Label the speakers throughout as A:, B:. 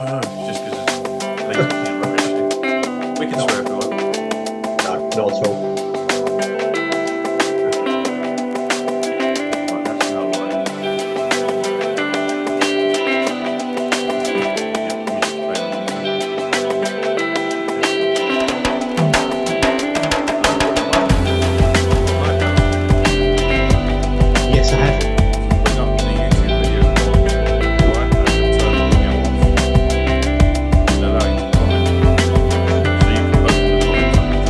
A: Oh, just because it's lazy camera rubbish. We can swear if we want.
B: No, not at all.
A: Right, that's now live.
B: Yes, I have.
A: Bring up the YouTube video on, right, and turn the video off. And allow you to comment. So you can post the comments on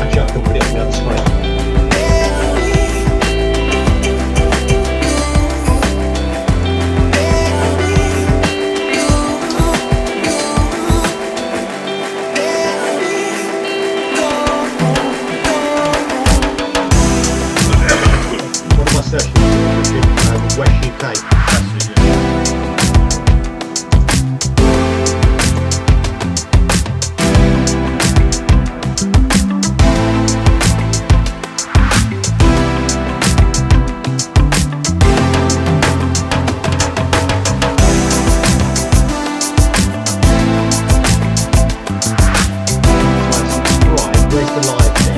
B: Actually, I can put it on the other screen. What am I searching for? WESH UK.
A: That's it, yeah.
B: Right, subscribe. Where's the live bit?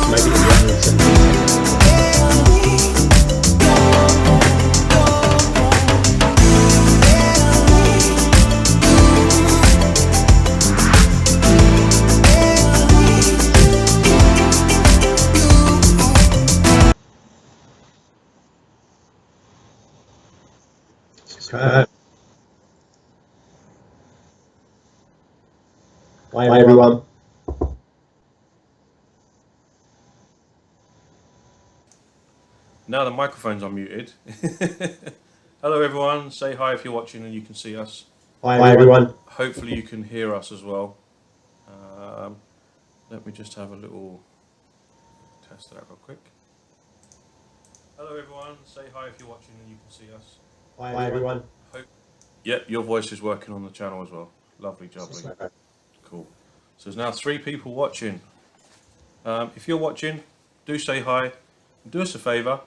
B: Maybe it's the only thing. Hi everyone.
A: Now the microphones are muted. Hello everyone, say hi if you're watching and you can see us.
B: Hi everyone.
A: Hopefully you can hear us as well. Let me just have a little test that real quick. Hello everyone, say hi if you're watching and you can see us.
B: Hi everyone.
A: Yep, your voice is working on the channel as well. Lovely jubbly. Cool. So there's now 3 people watching. If you're watching, do say hi. Do us a favour.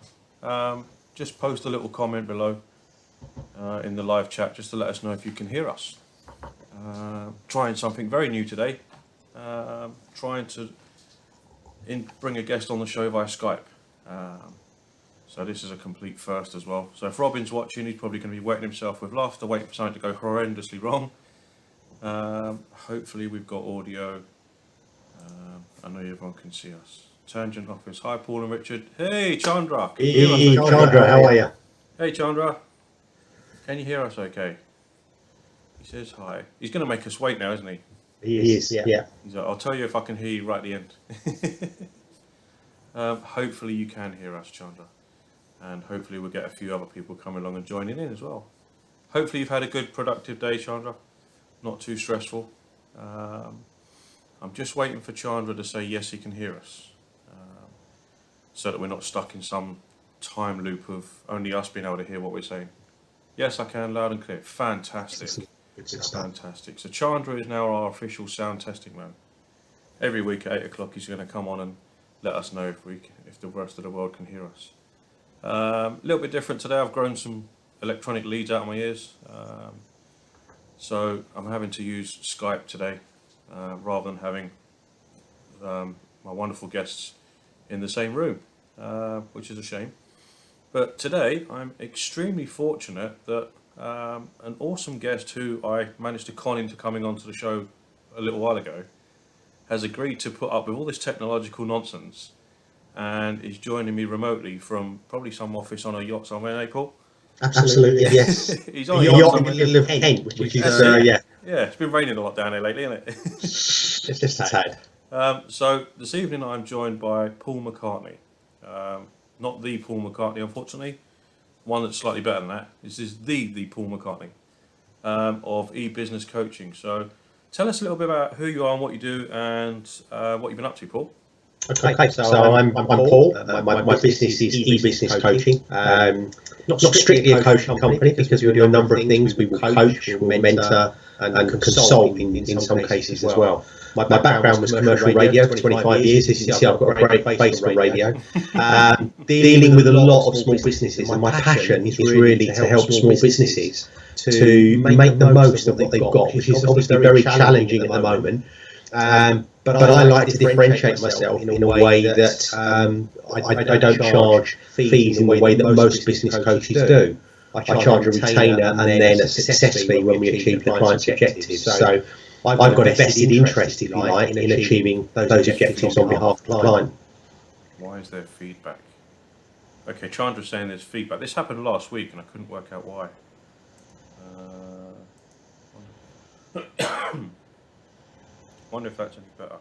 A: Just post a little comment below in the live chat just to let us know if you can hear us. Trying something very new today. Trying to bring a guest on the show via Skype. So this is a complete first as well. So if Robin's watching, he's probably going to be wetting himself with laughter, waiting for something to go horrendously wrong. Hopefully we've got audio. I know everyone can see us. Tangent Office. Hi Paul and Richard. Hey Chandra. Can you hear us?
B: Hey Chandra, how are you?
A: Hey Chandra. Can you hear us okay? He says hi. He's going to make us wait now, isn't he?
B: He is, yeah.
A: He's like, I'll tell you if I can hear you right at the end. Hopefully you can hear us, Chandra. And hopefully we'll get a few other people coming along and joining in as well. Hopefully you've had a good productive day, Chandra. Not too stressful. I'm just waiting for Chandra to say yes, he can hear us. So that we're not stuck in some time loop of only us being able to hear what we're saying. Yes, I can, loud and clear. Fantastic. Fantastic. So Chandra is now our official sound testing man. Every week at 8 o'clock he's going to come on and let us know if the rest of the world can hear us. A little bit different today. I've grown some electronic leads out of my ears. So I'm having to use Skype today rather than having my wonderful guests in the same room, which is a shame. But today I'm extremely fortunate that an awesome guest who I managed to con into coming onto the show a little while ago has agreed to put up with all this technological nonsense and is joining me remotely from probably some office on a yacht somewhere in April.
B: Absolutely, yes.
A: He's on a
B: Yacht
A: yacht
B: in the
A: somewhere.
B: middle of Kent, which is, yeah.
A: Yeah, it's been raining a lot down here lately, isn't it?
B: It's just a tad.
A: So this evening I'm joined by Paul McCartney. Not the Paul McCartney, unfortunately. One that's slightly better than that. This is the Paul McCartney of eBusiness Coaching. So tell us a little bit about who you are and what you do and what you've been up to, Paul.
B: Okay, so I'm Paul. My business is eBusiness Coaching. Not strictly a coaching company because we do a number of things. We will coach, we'll mentor, and consult in some cases as well. My background was commercial radio for 25 years. As you can see, I've got a great face for radio. Dealing with a lot of small businesses, and my passion is really to help small businesses to make the most of what they've got, which is obviously very challenging at the moment. But I like to differentiate myself in a way that I don't charge fees in the way that most business coaches do. I charge a retainer and then a success fee when we achieve the client's objectives. So I've got a vested interest, if you like, in achieving those objectives on behalf of the client.
A: Why is there feedback? Okay, Chandra's saying there's feedback. This happened last week and I couldn't work out why. Wonder if that's any better.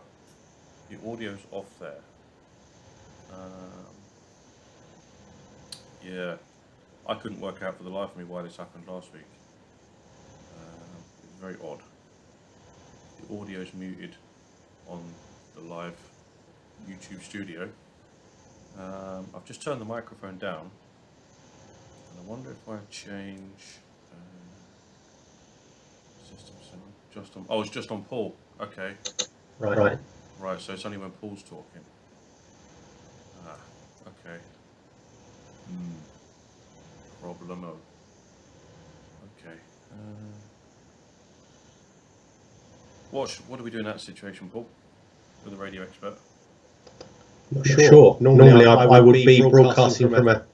A: The audio's off there. Yeah, I couldn't work out for the life of me why this happened last week. It's very odd. The audio's muted on the live YouTube studio. I've just turned the microphone down, and I wonder if I change system sound. Just on. Oh, it's just on Paul. Okay.
B: Right.
A: Right. So it's only when Paul's talking. Ah. Okay. Problemo. Okay. What do we do in that situation, Paul? With a radio expert?
B: Not sure. Normally I would be broadcasting from a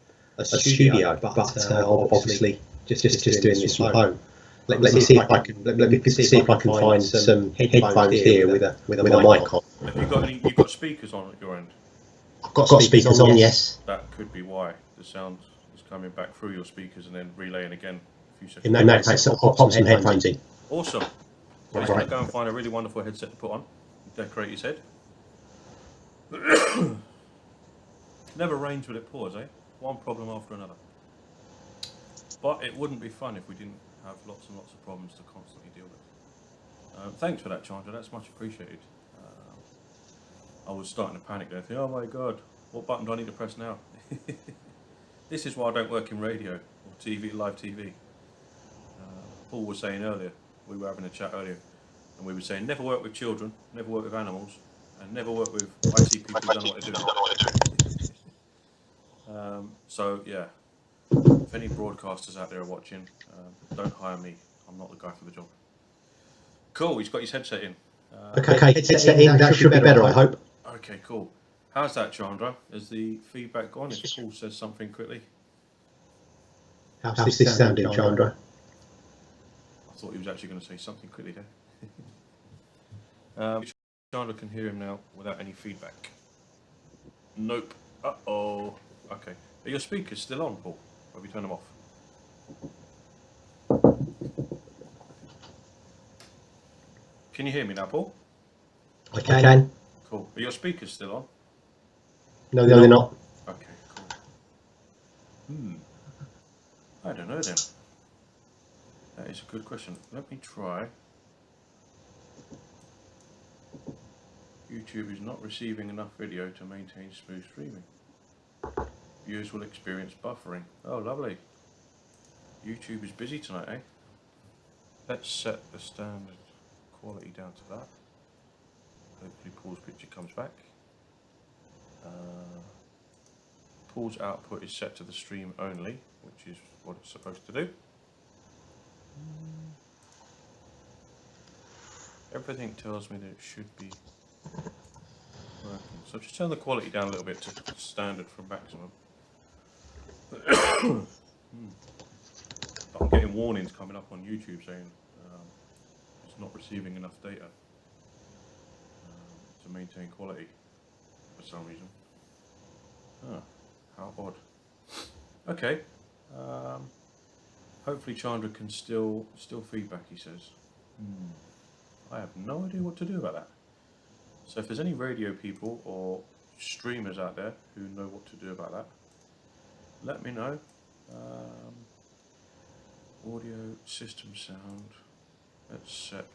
B: studio, but obviously just doing this from home. Let me see if I can find some headphones here with a mic on.
A: Have you got any? You've got speakers on at your end.
B: I've got speakers on, yes.
A: That could be why the sound is coming back through your speakers and then relaying again a few seconds.
B: In that case, I'll pop some headphones in.
A: Awesome. Well, he's going to go and find a really wonderful headset to put on, decorate his head. Never rains will it pours, eh? One problem after another. But it wouldn't be fun if we didn't have lots and lots of problems to constantly deal with. Thanks for that, Chandra. That's much appreciated. I was starting to panic there, thinking, oh my God, what button do I need to press now? This is why I don't work in radio or TV, live TV. Paul was saying earlier, we were having a chat earlier, and we were saying never work with children, never work with animals, and never work with IT people who don't know what they're doing. So yeah, if any broadcasters out there are watching, don't hire me. I'm not the guy for the job. Cool, he's got his headset in.
B: Okay, headset in, that should be better, I hope.
A: Okay, cool. How's that, Chandra? Is the feedback gone? If Paul says something quickly.
B: How's this sounding, Chandra?
A: I thought he was actually going to say something quickly there. Chandra can hear him now without any feedback. Nope. Uh-oh. Okay. Are your speakers still on, Paul? Or have you turned them off? Can you hear me now, Paul?
B: I can.
A: Cool. Are your speakers still on?
B: No, they're not.
A: Okay, cool. I don't know then. That is a good question. Let me try. YouTube is not receiving enough video to maintain smooth streaming. Viewers will experience buffering. Oh, lovely. YouTube is busy tonight, eh? Let's set the standard quality down to that. Hopefully Paul's picture comes back. Paul's output is set to the stream only, which is what it's supposed to do. Everything tells me that it should be working. So just turn the quality down a little bit to standard from maximum. I'm getting warnings coming up on YouTube saying it's not receiving enough data to maintain quality for some reason. How odd. Okay. Hopefully Chandra can still feedback, he says. I have no idea what to do about that. So if there's any radio people or streamers out there who know what to do about that, let me know. Audio system sound. Let's set.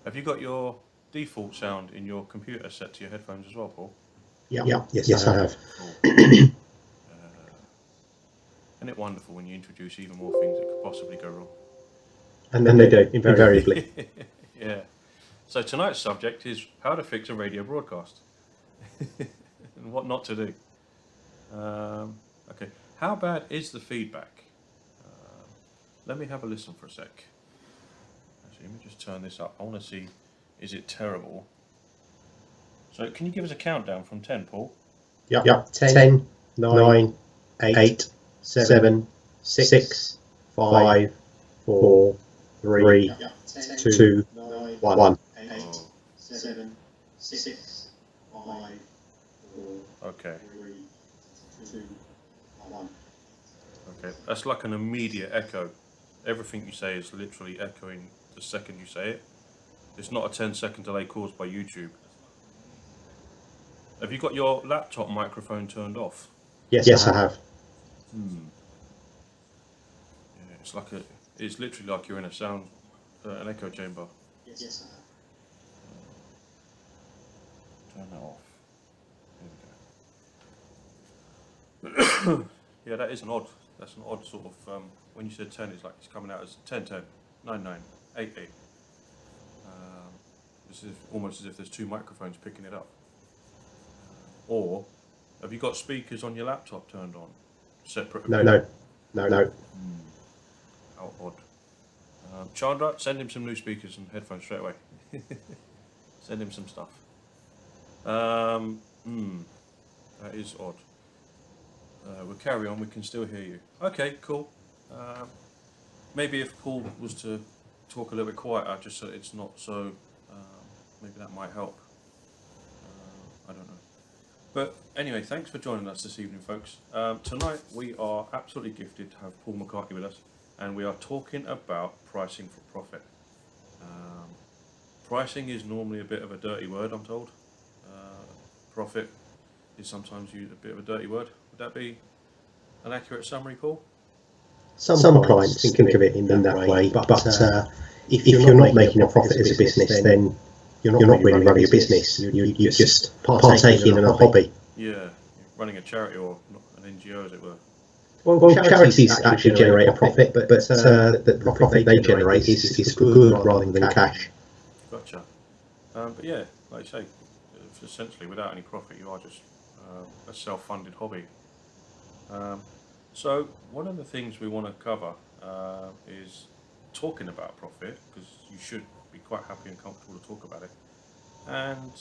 A: Have you got your default sound in your computer set to your headphones as well, Paul?
B: Yeah. Yes, I have.
A: Cool. Isn't it wonderful when you introduce even more things that could possibly go wrong?
B: And then they do, invariably.
A: Yeah. So tonight's subject is how to fix a radio broadcast and what not to do. Okay. How bad is the feedback? Let me have a listen for a sec. Actually, let me just turn this up. I want to see, is it terrible? So can you give us a countdown from 10, Paul?
B: Yep. 10, 9, 8, 7, 6, 5, 4, 3, 2, 1. 7, 6, 5, 4,
A: Okay.
B: 3, 2, 1.
A: Okay. That's like an immediate echo. Everything you say is literally echoing the second you say it. It's not a 10-second delay caused by YouTube. Have you got your laptop microphone turned off?
B: Yes, I have.
A: Yeah, it's literally like you're in an echo chamber.
B: Yes, I have.
A: Turn that off. There we go. Yeah, that's an odd sort of, when you said 10, it's like it's coming out as 10, 10, 9, 9, 8, 8. This is almost as if there's two microphones picking it up. Or, have you got speakers on your laptop turned on? Separate?
B: No.
A: How odd. Chandra, send him some new speakers and headphones straight away. Send him some stuff. That is odd. We'll carry on, we can still hear you. Okay, cool. Maybe if Paul was to talk a little bit quieter, just so it's not so, maybe that might help. I don't know. But anyway, thanks for joining us this evening, folks. Tonight we are absolutely gifted to have Paul McCartney with us, and we are talking about pricing for profit. Pricing is normally a bit of a dirty word, I'm told. Profit is sometimes used a bit of a dirty word. Would that be an accurate summary, Paul?
B: Some clients think of it in that way, but if you're not making a profit as a business, then you're not really running a business. You're just partaking in a hobby.
A: Yeah, you're running a charity or an NGO, as it were.
B: Well, charities actually generate a profit, but the profit they generate is for good rather than cash.
A: Gotcha. But yeah, like you say, essentially without any profit, you are just a self-funded hobby. So one of the things we want to cover is talking about profit, because you should be quite happy and comfortable to talk about it. And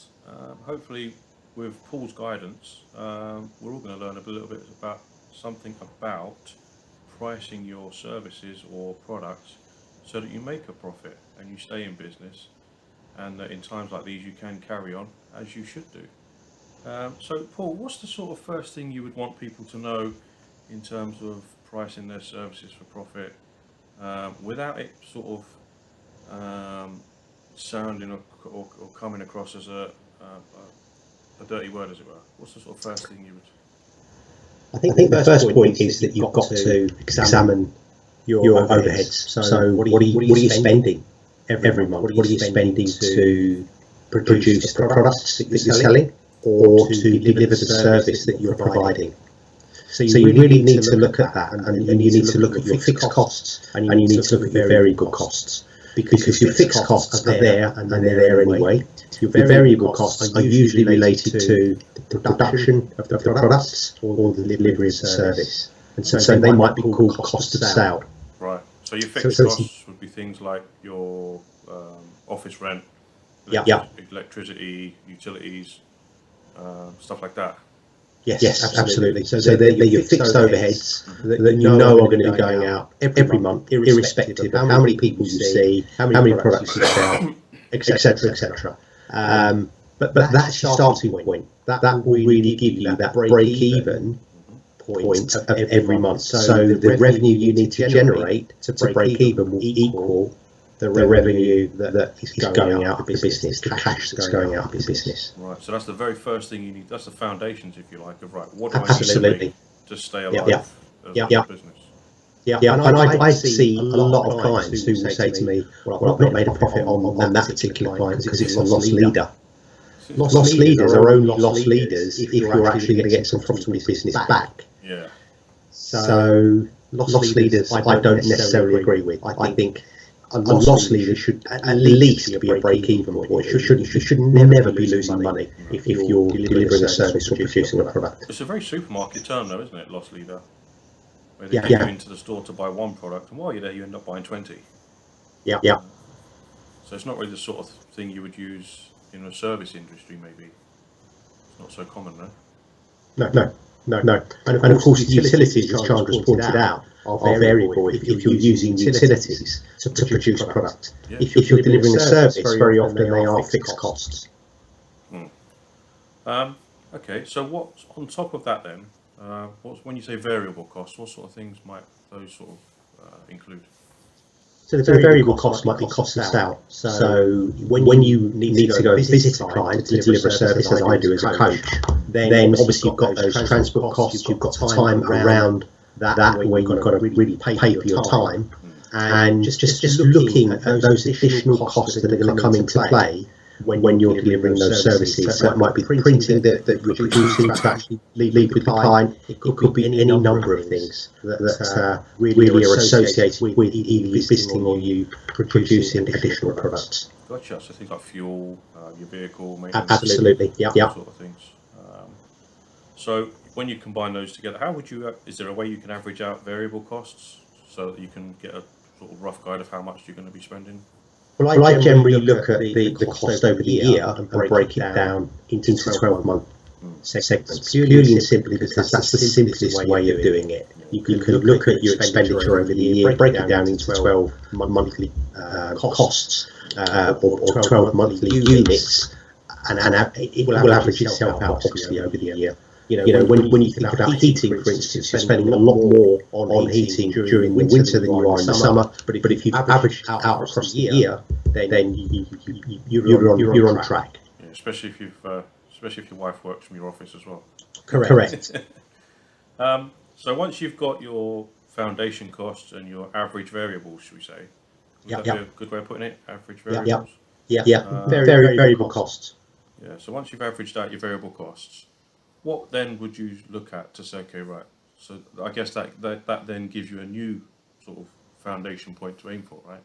A: hopefully with Paul's guidance, we're all going to learn a little bit about something about pricing your services or products so that you make a profit and you stay in business, and that in times like these you can carry on as you should do. So Paul, what's the sort of first thing you would want people to know in terms of pricing their services for profit, without it sort of sounding or coming across as a dirty word, as it were? What's the sort of first thing you would...
B: I think the first point is that you've got to examine your overheads. So what are you spending every month? What are you spending to produce the products that you're selling, or to deliver the service that you're providing? So you really need to look at that, and you need to look at your fixed costs, and you need to look at your variable costs, because your fixed costs are there and they're there anyway. Your variable costs are usually related to the production of the products or the delivery of the service, and so they might be called cost of sale.
A: Right. So your fixed costs would be things like your office rent, electricity, utilities, stuff like that.
B: Yes, absolutely. So they're your fixed overheads that you know are going to be going out every month, irrespective of how many people you see, how many products you sell, etc., etc. But that's your starting point. That will really give you that break-even point of every month. So the revenue you need to generate to break even will equal the revenue that is going out of the business, the cash that's going out of the business.
A: Right. So that's the very first thing you need. That's the foundations, if you like, of right. What do I need
B: Absolutely.
A: to make to stay alive as a business?
B: Yeah, and I see a lot of clients who will say to me, well, I've not made a profit on that particular client because it's a lost leader. Lost leaders are only lost leaders if you're actually going to get some profitable business back.
A: Yeah.
B: So lost leaders I don't necessarily agree with. I think a lost leader should at least be a break-even point. You should never be losing money if you're delivering a service or producing a product.
A: It's a very supermarket term though, isn't it, loss leader? Where they get you into the store to buy one product, and while you're there you end up buying 20.
B: Yeah.
A: So it's not really the sort of thing you would use in a service industry, maybe. It's not so common, no?
B: No. And of course, utilities, as Chandra's pointed out, are variable if you're using utilities to produce a product.
A: Yeah.
B: If you're delivering a service, very often they are fixed costs.
A: Okay, so what's on top of that then? When you say variable costs, what sort of things might those sort of include?
B: So the variable costs might be costs out. So when you need to go visit a client to deliver a service, as I do as a coach, then obviously you've got those transport costs, you've got the time around that where you've got to really pay for your time. And just looking at those additional costs that are going to come into play when you're delivering those services. So it might be printing that you're producing to actually leave with the client. It could be any number of things that really are associated with either you visiting or you producing additional products.
A: Gotcha. So things like fuel, your vehicle, maintenance.
B: Absolutely. Yeah.
A: Sort of things. So when you combine those together, how would you? Is there a way you can average out variable costs so that you can get a sort of rough guide of how much you're going to be spending?
B: Well, I generally look at the cost over the year and break it down into 12-month segments, purely and simply because that's the simplest way of doing it. You can look at your expenditure over the year, break it down into 12 monthly costs or 12 monthly units, and it will average itself out obviously over the year. You know, when you think about heating, for instance, you're spending a lot more on heating during the winter than you are in the summer. But if you average out across the year, then you're on track.
A: Yeah, especially if your wife works from your office as well.
B: Correct.
A: So once you've got your foundation costs and your average variables, should we say? Would that be a good way of putting it? Average variables.
B: Yeah. Very variable costs.
A: Yeah. So once you've averaged out your variable costs, what then would you look at to say, okay, right? So I guess that then gives you a new sort of foundation point to aim for, right?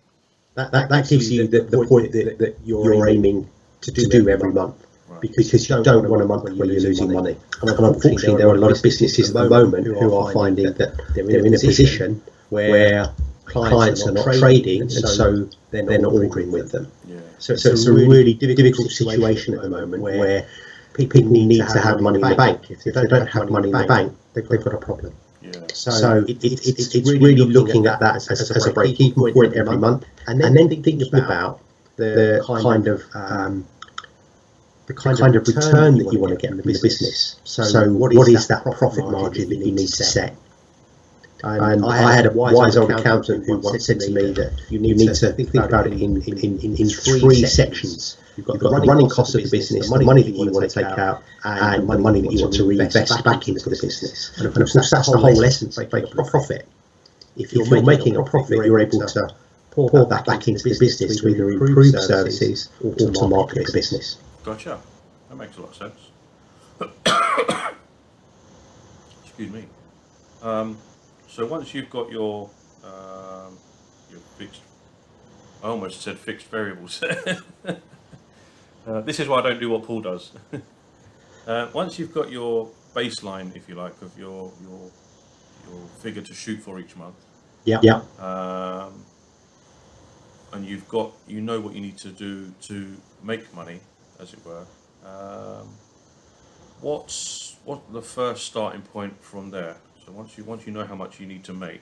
B: That gives you the point that you're aiming to do every month, right? Because you don't want a month where you're losing money. And unfortunately, there are a lot of businesses at the moment who are finding that they're in a position where clients are not trading, and so they're not ordering with them.
A: Yeah.
B: So it's a really difficult situation at the moment where people need to have money in the bank. If they don't have money in the bank, they've got a problem.
A: Yeah.
B: So it's really looking at that as a break-even point every month, and then thinking about the kind of return that you want to get from the business. So what is that profit margin that you need to set? And I had a wise old accountant who once said to me that you need to think about it in three sections. You've got the running costs of the business, the money that you want to take out, and the money that you want to reinvest back into the business. And of course, that's the whole essence of making a profit. If you're making a profit, you're able to pour that back into the business to either improve services or to market the business.
A: Gotcha. That makes a lot of sense. Excuse me. So once you've got your fixed, I almost said fixed variables. This is why I don't do what Paul does. Once you've got your baseline, if you like, of your figure to shoot for each month.
B: Yeah.
A: And you know what you need to do to make money, as it were. What's the first starting point from there? So once you know how much you need to make,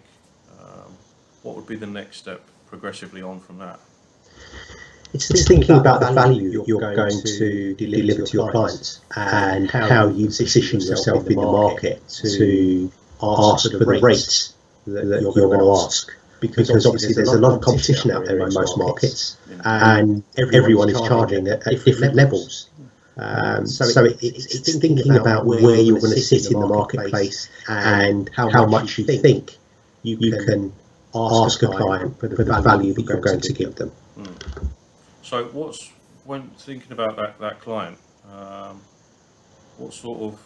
A: what would be the next step progressively on from that?
B: It's thinking about the value you're going to deliver to your clients and how you position yourself in the market to ask for the rates that you're going to ask. because obviously there's a lot of competition out there in most markets, and everyone is charging at different levels. So it's thinking about where you're going to sit in the marketplace and how much you think you can ask a client for the value that you're going to give them.
A: So when thinking about that client, what sort of,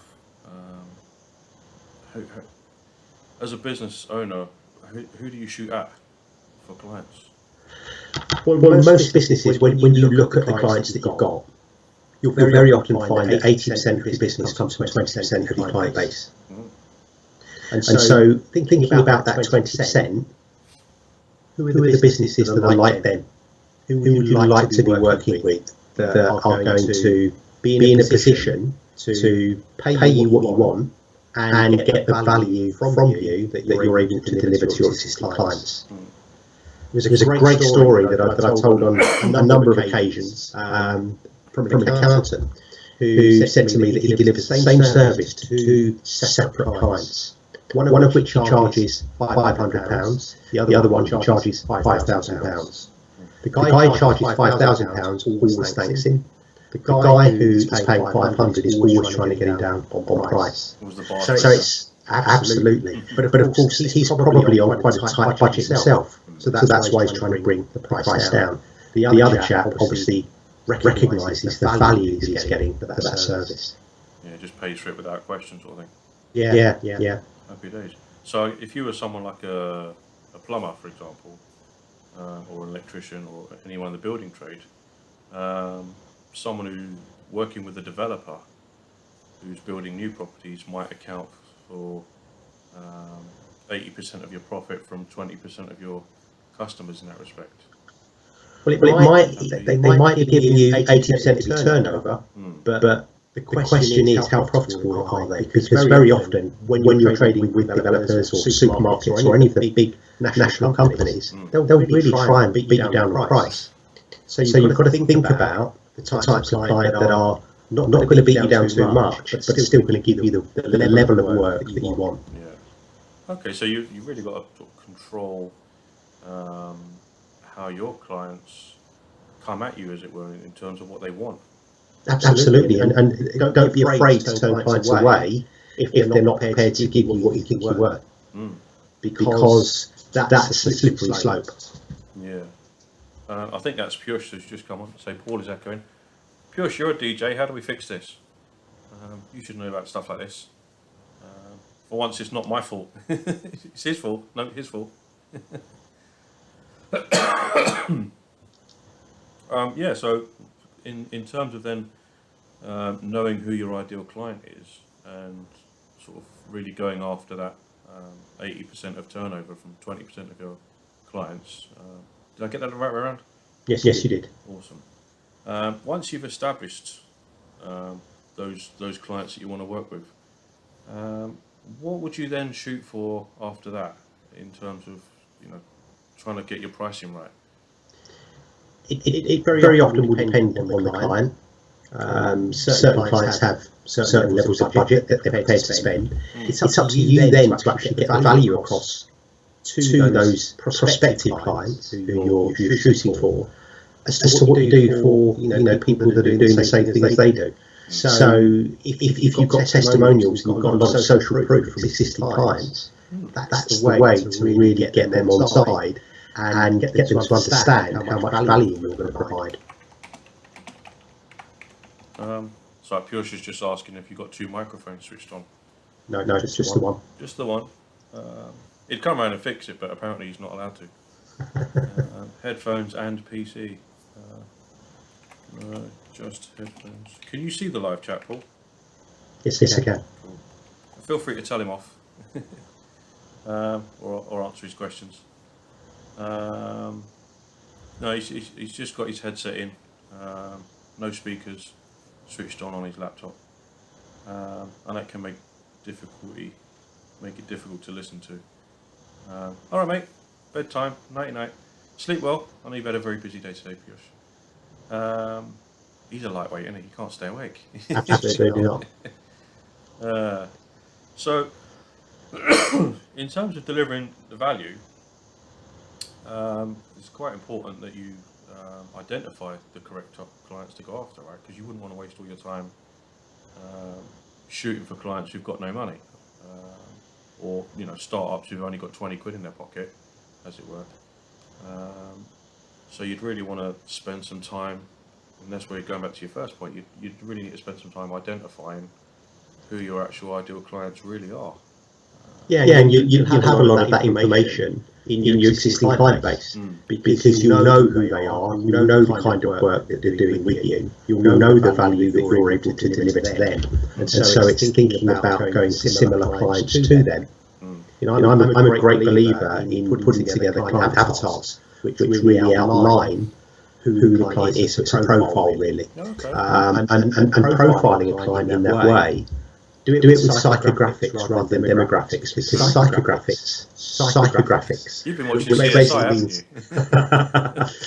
A: as a business owner, who do you shoot at for clients?
B: Well, most businesses, when you look at the clients that you've got, you'll very often find that 80% of your business comes from 20% of your client base. And so thinking about that 20%, who are the businesses that are like them? Who would you like to be working with that are going to be in a position to pay you what you want and get the value from you that you're able to deliver to your existing clients? There's a great story that I told on a number of occasions from an accountant who said to me that he delivers the same service to two separate clients. One of which he charges £500, the other one charges £5,000. The guy who charges £5,000 always thanks him. The guy who is paying £500 is always trying to get him down on price. So it's absolutely. But of course he's probably on quite a tight budget himself. So that's why he's trying to bring the price down. The other chap obviously recognises the value that he's getting for that service.
A: Yeah, just pays for it without question, sort of thing.
B: Yeah.
A: Happy days. So if you were someone like a plumber, for example, or an electrician, or anyone in the building trade, someone who working with a developer who's building new properties might account for 80% of your profit from 20% of your customers in that respect.
B: Well, they might be giving you 80% of your turnover, but the question is how profitable are they? Because very often when you're trading with developers or supermarkets or any of the big national companies, they'll really try and beat you down on price. So you've got to think about the types of client that are not going to beat you down too much, but still going to give you the level of work that you want.
A: Yeah. Okay, so you really got to sort of control how your clients come at you, as it were, in terms of what they want.
B: Absolutely, and don't be afraid to turn clients away if they're not prepared to give you what you think you're worth, because that's a slippery slope.
A: Yeah, I think that's Piyush who's just come on. So Paul is echoing. Piyush, you're a DJ. How do we fix this? You should know about stuff like this. For once, it's not my fault. It's his fault. No, his fault. Yeah. So, in terms of then knowing who your ideal client is and sort of really going after that 80% of turnover from 20% of your clients. Did I get that the right way around?
B: Yes, you did.
A: Awesome. Once you've established those clients that you want to work with, what would you then shoot for after that in terms of trying to get your pricing right?
B: It very often will depend on the client. Certain clients have certain levels of budget that they're prepared to spend. It's up to you then to actually get the value across to those prospective clients who you're shooting for, as to what you do for people that are doing the same thing as they do. So if you've got testimonials and you've got a lot of social proof from existing clients, that's the way to really get them on side and get them to understand how much value you're going to provide.
A: So Piyush is just asking if you've got two microphones switched on.
B: No, it's just the one.
A: Just the one. He'd come around and fix it, but apparently he's not allowed to. Headphones and PC. No, just headphones. Can you see the live chat, Paul?
B: Yes, I can.
A: Cool. Feel free to tell him off, or answer his questions. No, he's just got his headset in. No speakers switched on his laptop, and that can make it difficult to listen to. All right, mate. Bedtime. Nighty night. Sleep well. I know you've had a very busy day today, Piyush. He's a lightweight, isn't he? He can't stay awake.
B: Absolutely not.
A: So, in terms of delivering the value, it's quite important that you identify the correct clients to go after, right? Because you wouldn't want to waste all your time um, shooting for clients who've got no money, or startups who've only got 20 quid in their pocket, as it were. So you'd really want to spend some time, and that's where you're going back to your first point. You'd really need to spend some time identifying who your actual ideal clients really are.
B: Yeah, and you have a lot of that information in your existing client base, because you'll know who they are, you'll know the kind of work that they're doing with you, you'll know the value that you're able to deliver to them, and so it's thinking about going to similar clients to them. I'm a great believer in putting together client avatars, which really outline who the client is. So it's a profile, really, and profiling a client in that way. Do it with psychographics rather than demographics, because psychographics.
A: You've been watching CSI, haven't you?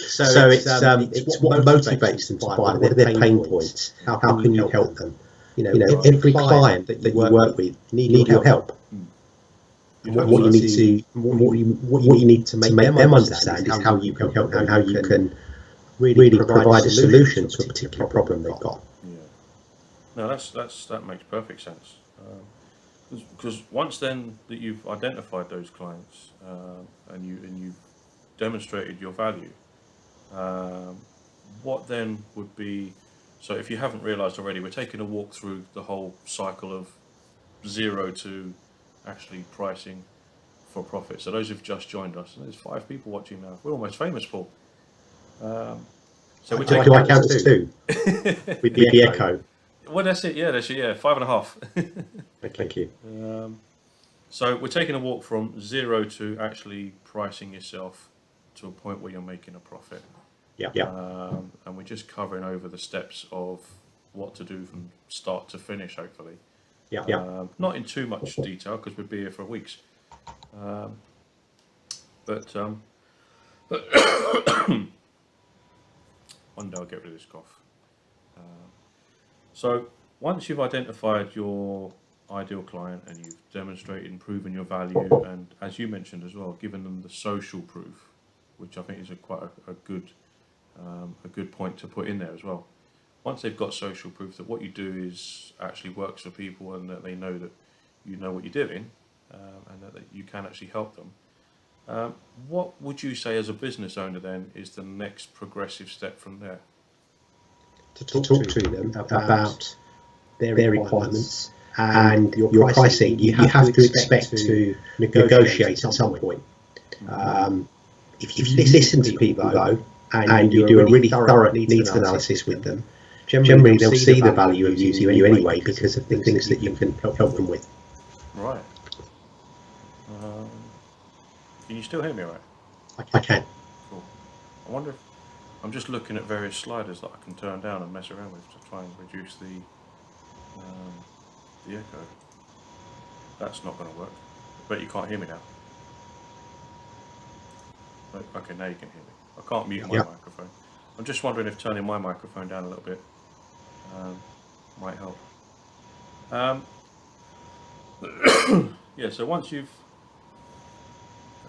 B: So it's what motivates them to buy. What are their pain points? How can you help them? Every client that you work with need your help. And what you need to make them understand is how you can help them, how you can really provide a solution to a particular problem they've got.
A: Yeah. No, that makes perfect sense. Because once then that you've identified those clients and you've demonstrated your value, what then would be? So if you haven't realised already, we're taking a walk through the whole cycle of zero to actually pricing for profit. So those who've just joined us, and there's 5 people watching now. We're almost famous, Paul. So
B: do I count as 2 with the echo?
A: Well, that's it. Yeah, 5.5.
B: Thank you.
A: So we're taking a walk from zero to actually pricing yourself to a point where you're making a profit.
B: Yeah.
A: And we're just covering over the steps of what to do from start to finish, hopefully.
B: Yeah.
A: Not in too much detail, because we'd be here for weeks. But one day I'll get rid of this cough. So once you've identified your ideal client and you've demonstrated and proven your value, and as you mentioned as well, given them the social proof, which I think is quite a good point to put in there as well. Once they've got social proof that what you do is actually works for people, and that they know that you know what you're doing, and that you can actually help them, what would you say as a business owner then is the next progressive step from there?
B: To talk to them about their requirements and your pricing. You have to expect to negotiate at some point. If you listen to people though, and you do a really thorough needs analysis with them, generally they'll see the value of using you anyway, because of the things that you can help them with.
A: Right. Can you still hear me all right?
B: I can.
A: Cool. I wonder if I'm just looking at various sliders that I can turn down and mess around with to try and reduce the echo. That's not going to work. But you can't hear me now. Okay, now you can hear me. I can't mute my microphone. I'm just wondering if turning my microphone down a little bit might help. Yeah, so once you've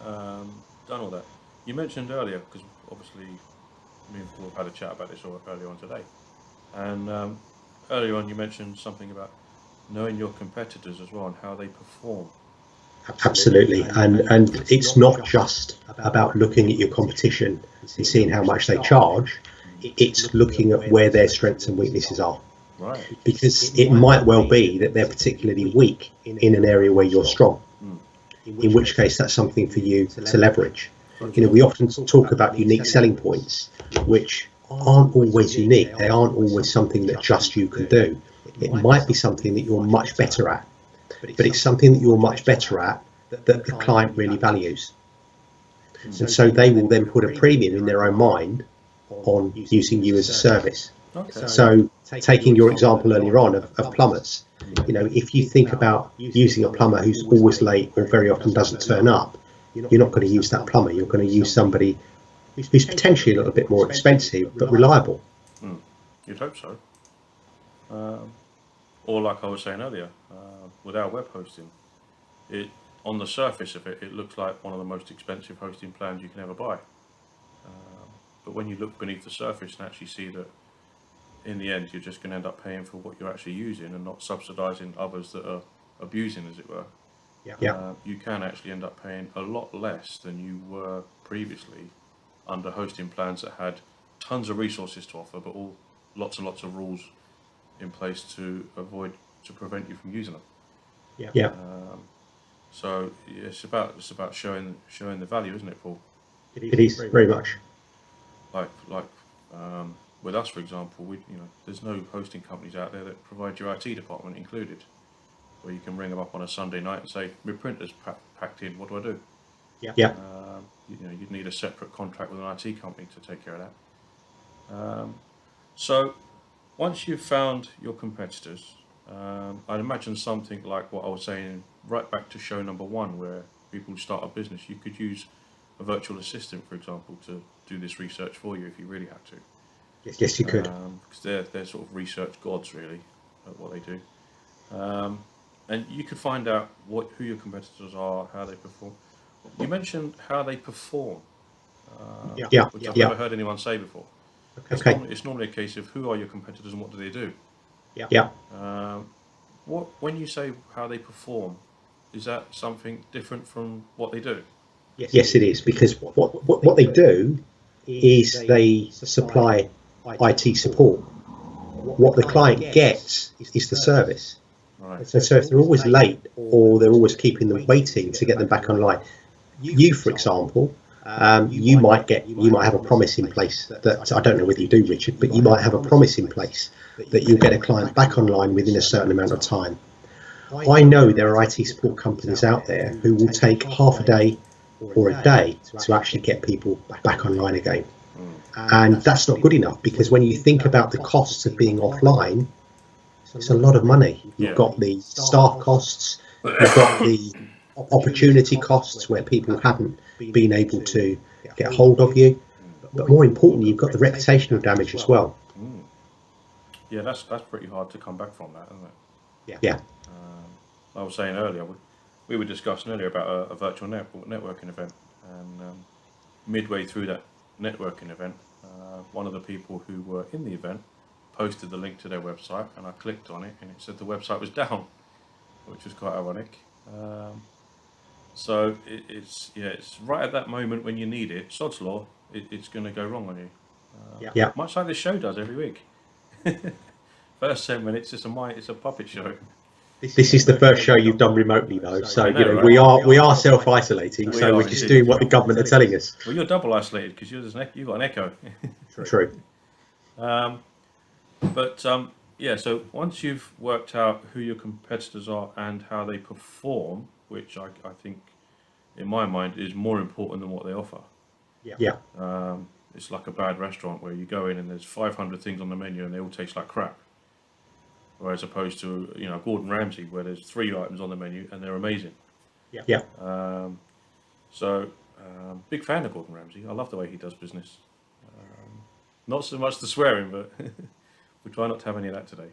A: done all that, you mentioned earlier, because obviously me and Paul have had a chat about this earlier on today, and earlier on you mentioned something about knowing your competitors as well and how they perform.
B: Absolutely, and it's not just about looking at your competition and seeing how much they charge. It's looking at where their strengths and weaknesses are.
A: Right.
B: Because it might well be that they're particularly weak in an area where you're strong. In which case, that's something for you to leverage. We often talk about unique selling points, which aren't always unique. They aren't always something that just you can do. It might be something that you're much better at, but it's something that you're much better at that the client really values. And so they will then put a premium in their own mind on using you as a service.
A: Okay.
B: So taking your example earlier on of plumbers, if you think about using a plumber who's always late or very often doesn't turn up, you're not going to use that plumber. You're going to use somebody who's potentially a little bit more expensive but reliable.
A: You'd hope so. Or like I was saying earlier, with our web hosting, on the surface of it, it looks like one of the most expensive hosting plans you can ever buy. But when you look beneath the surface and actually see that in the end you're just going to end up paying for what you're actually using and not subsidising others that are abusing, as it were, you can actually end up paying a lot less than you were previously under hosting plans that had tons of resources to offer, but lots and lots of rules in place to prevent you from using them. So it's about showing the value, isn't it, Paul?
B: It is very much.
A: Like with us, for example, there's no hosting companies out there that provide your IT department included, where you can ring them up on a Sunday night and say, my printer's packed in, what do I do? You'd need a separate contract with an IT company to take care of that. So once you've found your competitors, I'd imagine something like what I was saying right back to show number 1, where people start a business. You could use a virtual assistant, for example, to do this research for you if you really had to.
B: Yes, you could.
A: Because they're sort of research gods, really, at what they do. And you could find out who your competitors are, how they perform. You mentioned how they perform, which I've never heard anyone say before.
B: Okay.
A: It's normally a case of who are your competitors and what do they do. When you say how they perform, is that something different from what they do?
B: Yes, it is, because what they do is they supply IT support. What the client gets is the service.
A: Right.
B: So if they're always late or they're always keeping them waiting to get them back online, you, for example, you might have a promise in place that, I don't know whether you do, Richard, but you might have a promise in place that you'll get a client back online within a certain amount of time. I know there are IT support companies out there who will take half a day or a day to actually get people back online again. And that's not good enough, because when you think about the costs of being offline, it's a lot of money. You've got the staff costs, you've got the opportunity costs where people haven't been able to get hold of you, but more importantly, you've got the reputational damage as well.
A: Yeah, that's pretty hard to come back from that, isn't it?
B: Yeah.
A: I was saying earlier, we were discussing earlier about a virtual networking event, and midway through that networking event, one of the people who were in the event posted the link to their website, and I clicked on it and it said the website was down, which was quite ironic. So it's right at that moment when you need it, sod's law, it's going to go wrong on you. Much like this show does every week. First 10 minutes, it's a puppet show.
B: This is the first show you've done remotely, though, so
A: right?
B: we are self-isolating. So we're just doing what the government are telling us.
A: Well, you're double isolated because you've got an echo.
B: True.
A: So once you've worked out who your competitors are and how they perform, which I think, in my mind, is more important than what they offer. It's like a bad restaurant where you go in and there's 500 things on the menu and they all taste like crap. Whereas opposed to Gordon Ramsay, where there's 3 items on the menu and they're amazing. Big fan of Gordon Ramsay. I love the way he does business. Not so much the swearing, but we try not to have any of that today.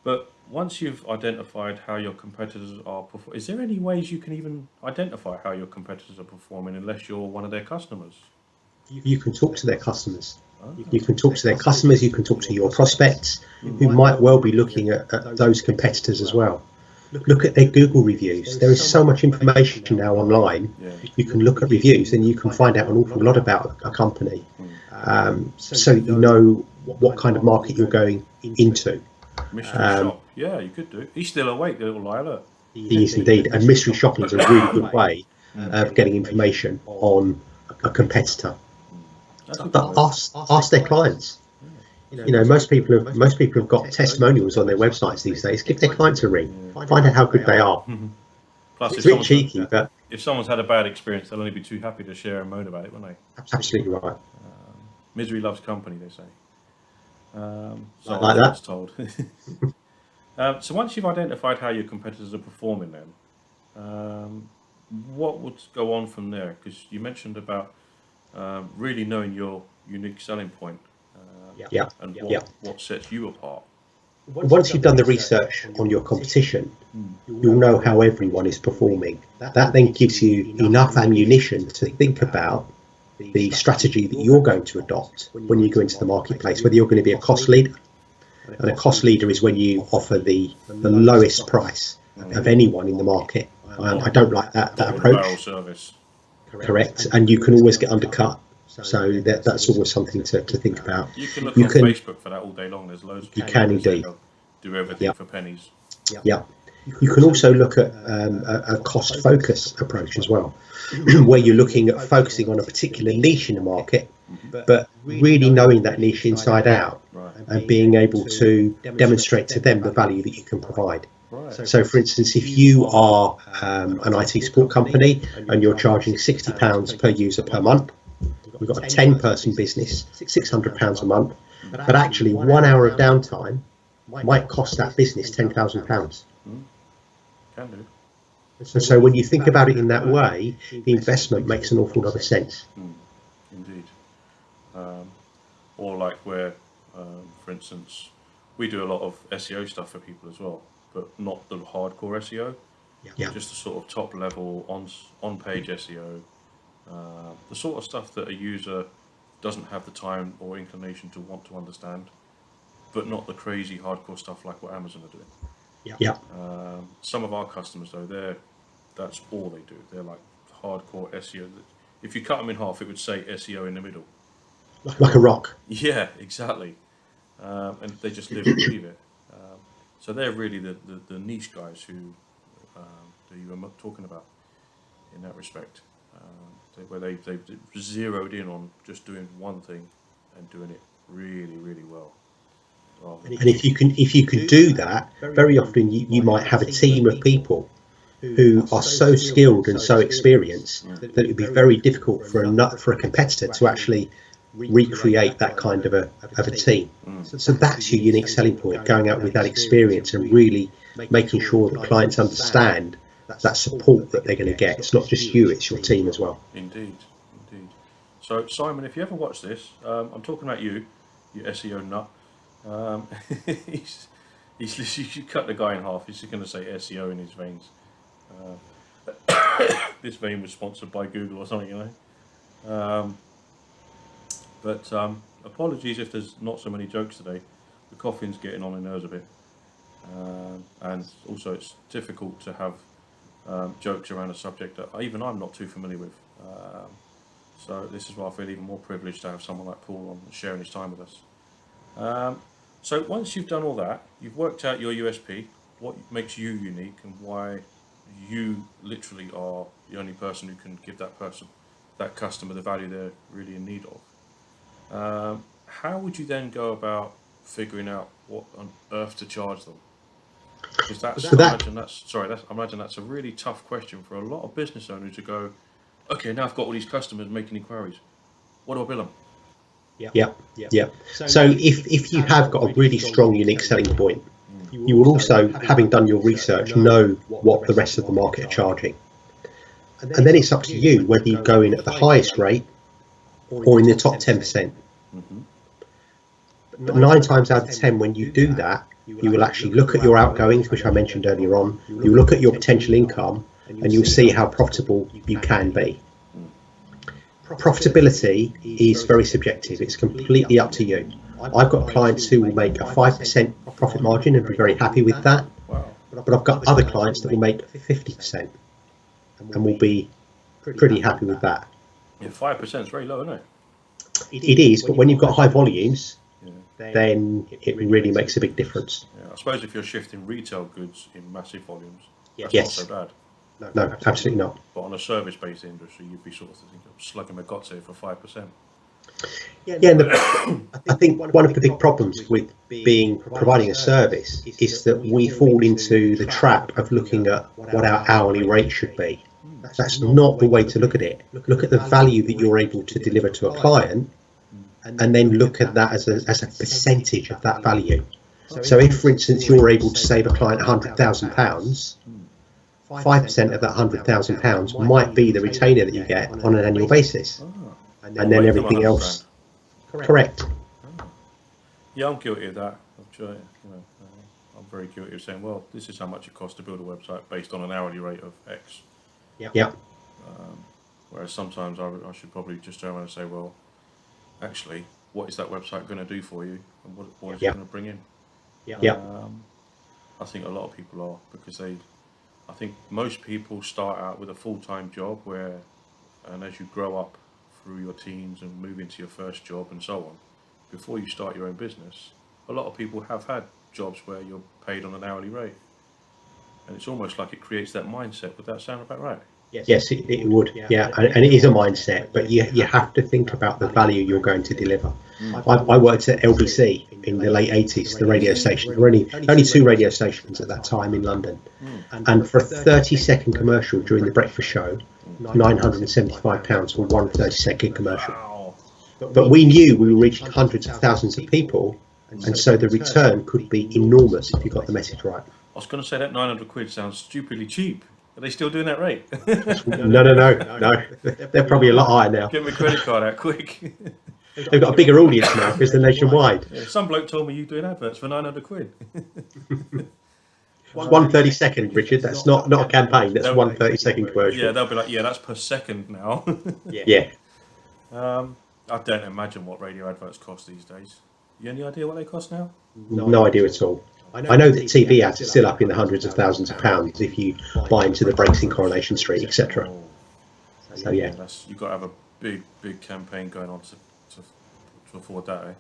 A: But once you've identified how your competitors are performing, is there any ways you can even identify how your competitors are performing unless you're one of their customers?
B: You can talk to their customers. You can talk to their customers, you can talk to your prospects who might well be looking at those competitors as well. Look at their Google reviews. There is so much information now online. You can look at reviews and you can find out an awful lot about a company. So you know what kind of market you're going into.
A: Mystery shop. Yeah, you could do. He's still awake, the little liar.
B: He is indeed. And mystery shopping is a really good way of getting information on a competitor. But ask their clients. Most people have got testimonials on their websites these days. Give their clients a ring. Find out how good they are.
A: Plus,
B: it's a bit cheeky, but
A: if someone's had a bad experience, they'll only be too happy to share and moan about it, won't they?
B: Absolutely right.
A: Misery loves company, they say. So
B: like that.
A: Told. So once you've identified how your competitors are performing, then what would go on from there? Because you mentioned about really knowing your unique selling point and what sets you apart.
B: Once you've done the research on your competition, you'll know how everyone is performing. That then gives you enough ammunition to think about the strategy that you're going to adopt when you go into the marketplace, whether you're going to be a cost leader. And a cost leader is when you offer the lowest price of anyone in the market. I don't like that approach.
A: Service.
B: Correct. And you can always get undercut. So that's always something to think about.
A: You can look on Facebook for that all day long. There's loads of people.
B: You can indeed.
A: Do everything for pennies.
B: Yeah. You can also look at a cost focus approach as well, where you're looking at focusing on a particular niche in the market, but really knowing that niche inside out and being able to demonstrate to them the value that you can provide. So, for instance, if you are an IT support company and you're charging £60 per user per month, we've got a 10-person business, £600 a month, but actually 1 hour of downtime might cost that business £10,000.
A: Can do.
B: And so when you think about it in that way, the investment makes an awful lot of sense.
A: Indeed. Or like where, for instance, we do a lot of SEO stuff for people as well, but not the hardcore SEO. Just the sort of top level on-page SEO, the sort of stuff that a user doesn't have the time or inclination to want to understand, but not the crazy hardcore stuff like what Amazon are doing. Some of our customers though, that's all they do. They're like hardcore SEO. If you cut them in half, it would say SEO in the middle.
B: Like a rock.
A: Yeah, exactly. And they just live and breathe it. So they're really the niche guys who you were talking about in that respect, where they've zeroed in on just doing one thing and doing it really, really well.
B: And if you can do that, very often you might have a team of people who are so skilled and so experienced that it would be very difficult for a competitor to actually recreate that kind of a team. So that's your unique selling point, going out with that experience and really making sure that clients understand that support that they're going to get. It's not just you, it's your team as well.
A: Indeed. So Simon, if you ever watch this, I'm talking about you SEO nut. You cut the guy in half. He's just going to say SEO in his veins. This vein was sponsored by Google or something, you know. But apologies if there's not so many jokes today. The coughing's getting on my nerves a bit, and also it's difficult to have jokes around a subject that I'm not too familiar with. So this is why I feel even more privileged to have someone like Paul on sharing his time with us. So once you've done all that, you've worked out your USP, what makes you unique, and why you literally are the only person who can give that customer, the value they're really in need of. How would you then go about figuring out what on earth to charge them? Because I imagine that's a really tough question for a lot of business owners to go, okay, now I've got all these customers making inquiries. What do I bill them?
B: Yeah. So if you have got a really strong, unique selling point, you will also, having done your research, know what the rest of the market are charging. And then it's up to you whether you go in at the highest rate or in the top 10%. But 9 times out of 10, when you do that, you will actually look at your outgoings, which I mentioned earlier on. You look at your potential income, and you'll see how profitable you can be. Profitability is very subjective. It's completely up to you. I've got clients who will make a 5% profit margin and be very happy with that. But I've got other clients that will make 50% and will be pretty happy with that.
A: Yeah, 5% is very low, isn't it?
B: It is, but when you've got high volumes, then it really makes a big difference.
A: Yeah, I suppose if you're shifting retail goods in massive volumes, that's
B: Yes.
A: not so bad.
B: No, absolutely not.
A: But on a service-based industry, you'd be sort of thinking of slugging my guts here for 5%.
B: And I think one of the big problems with providing a service is that we fall into the trap of looking at what our hourly rate should be. That's not the way to look at it. Look at the value that you're able to deliver to a client, and then look at that as a percentage of that value. So if, for instance, you're able to save a client £100,000, 5% of that £100,000 might be the retainer that you get on an annual basis, and then everything else. Correct.
A: Yeah, I'm guilty of that. I'm very guilty of saying, well, this is how much it costs to build a website based on an hourly rate of X.
B: Yeah.
A: Whereas sometimes I should probably just turn around and say, well, actually, what is that website going to do for you, and what is it going to bring in?
B: Yeah.
A: I think a lot of people are, because I think most people start out with a full-time job and as you grow up through your teens and move into your first job and so on, before you start your own business, a lot of people have had jobs where you're paid on an hourly rate. And it's almost like it creates that mindset. Would that sound about right?
B: Yes, it would. Yeah, and it is a mindset, but you have to think about the value you're going to deliver. I worked at LBC in the late 80s, the radio station. There were only 2 radio stations at that time in London. And for a 30-second commercial during the breakfast show, £975 for one 30-second commercial.
A: Wow.
B: But we knew we were reaching hundreds of thousands of people, and so the return could be enormous if you got the message right.
A: I was going to say that £900 sounds stupidly cheap. Are they still doing that rate?
B: No. They're probably a lot higher now.
A: Get my credit card out quick.
B: They've got a bigger audience now because they're nationwide.
A: Yeah, some bloke told me you doing adverts for £900.
B: One 30-second, Richard. That's not a campaign. That's one 30-second commercial.
A: Yeah, they'll be like, yeah, that's per second now.
B: Yeah.
A: I don't imagine what radio adverts cost these days. You any idea what they cost now?
B: No idea at all. I know that TV ads are still up in the hundreds of thousands of pounds if you buy into the breaks in Coronation Street, etc. So yeah,
A: you've got to have a big campaign going on to afford that, eh?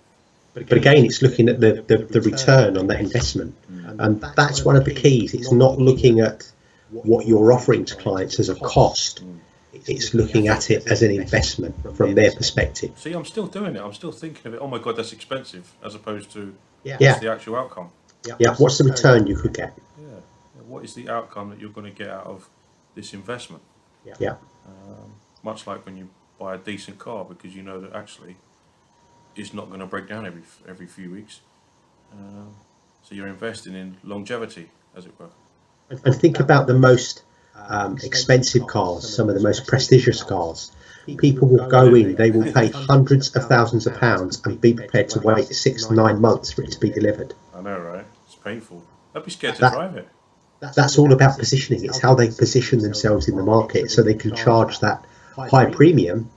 B: But again, it's looking at the return on that investment, and that's one of the keys. It's not looking at what you're offering to clients as a cost. It's looking at it as an investment from their perspective.
A: See, I'm still doing it. I'm still thinking of it. Oh my God, that's expensive, as opposed to
B: what's
A: the actual outcome.
B: Yeah, what's the return you could get?
A: Yeah, what is the outcome that you're going to get out of this investment?
B: Yeah.
A: Much like when you buy a decent car, because you know that actually it's not going to break down every few weeks. So you're investing in longevity, as it were.
B: And think about the most expensive cars, some of the most prestigious cars. People will go in, they will pay hundreds of thousands of pounds and be prepared to wait 6 to 9 months for it to be delivered.
A: I know, right? It's painful. I'd be scared to drive it.
B: That's all about positioning. It's how they position themselves in the market so they can charge that high premium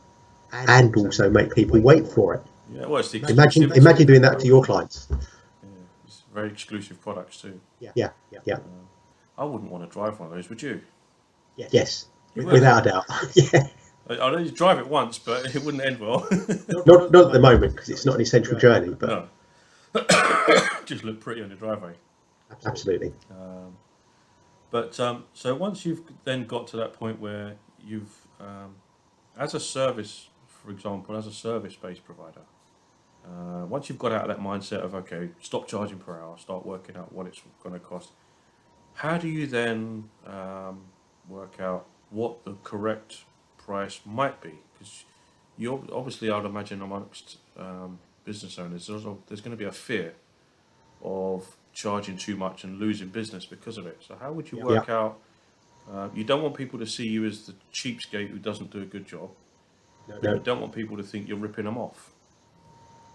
B: and also make people wait for it.
A: Yeah, well, it's the
B: imagine doing that to your clients.
A: Yeah, it's very exclusive products too.
B: Yeah.
A: I wouldn't want to drive one of those, would you?
B: Yes, without a doubt. Yeah.
A: I'd only drive it once, but it wouldn't end well.
B: Not at the moment, because it's not an essential journey. But
A: no. Just look pretty on the driveway.
B: Absolutely.
A: So once you've then got to that point where you've, as a service, for example, as a service-based provider, once you've got out of that mindset of, okay, stop charging per hour, start working out what it's going to cost, how do you then work out what the correct price might be? Because you obviously, I would imagine amongst business owners, there's going to be a fear of charging too much and losing business because of it. So how would you work out? You don't want people to see you as the cheapskate who doesn't do a good job. No. You don't want people to think you're ripping them off.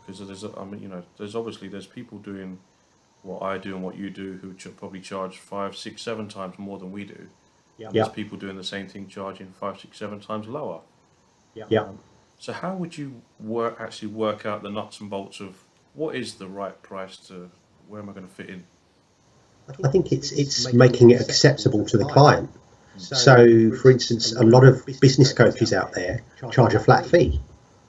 A: Because there's people doing what I do and what you do who probably charge 5, 6, 7 times more than we do. There's people doing the same thing charging 5, 6, 7 times lower. So how would you actually work out the nuts and bolts of what is the right price to where am I going to fit in?
B: I think it's making it acceptable to the client. So, for instance, a lot of business coaches out there charge a flat fee.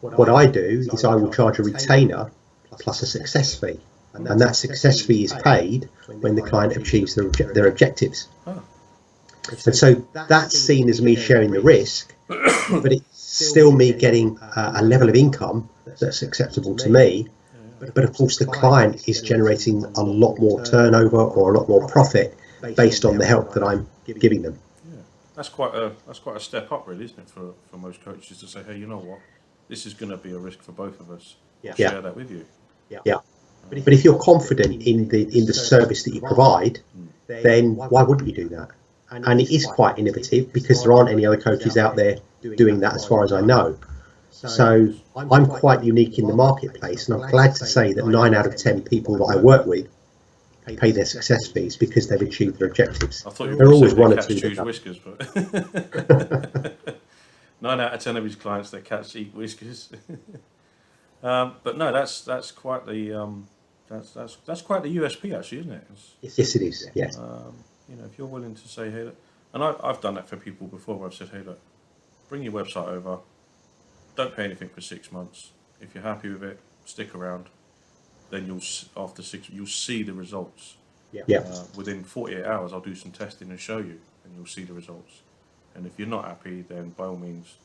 B: What I do is I will charge a retainer plus a success fee. And that success fee is paid when the client achieves their objectives. And so that's seen as me sharing the risk, but it's still me getting a level of income that's acceptable to me. But of course, the client is generating a lot more turnover or a lot more profit based on the help that I'm giving them.
A: Yeah, that's quite a step up, really, isn't it, for most coaches to say, hey, you know what, this is going to be a risk for both of us. I'll share that with you.
B: But if you're confident in the service that you provide, then why wouldn't you do that? And it is quite innovative because there aren't any other coaches out there doing that as far as I know. So I'm quite unique in the marketplace, and I'm glad to say that 9 out of 10 people that I work with pay their success fees because they've achieved their objectives.
A: I thought you
B: There are
A: were
B: always
A: saying
B: one or
A: cats
B: two
A: choose
B: that
A: whiskers, but 9 out of 10 of his clients, their cats eat whiskers. But no, that's quite the that's quite the USP actually, isn't it?
B: yes, it is. Yes.
A: You know, if you're willing to say, hey, look, and I've done that for people before, where I've said, hey, look, bring your website over, don't pay anything for 6 months. If you're happy with it, stick around. Then you'll see the results.
B: Yeah.
A: Within 48 hours, I'll do some testing and show you, and you'll see the results. And if you're not happy, then by all means,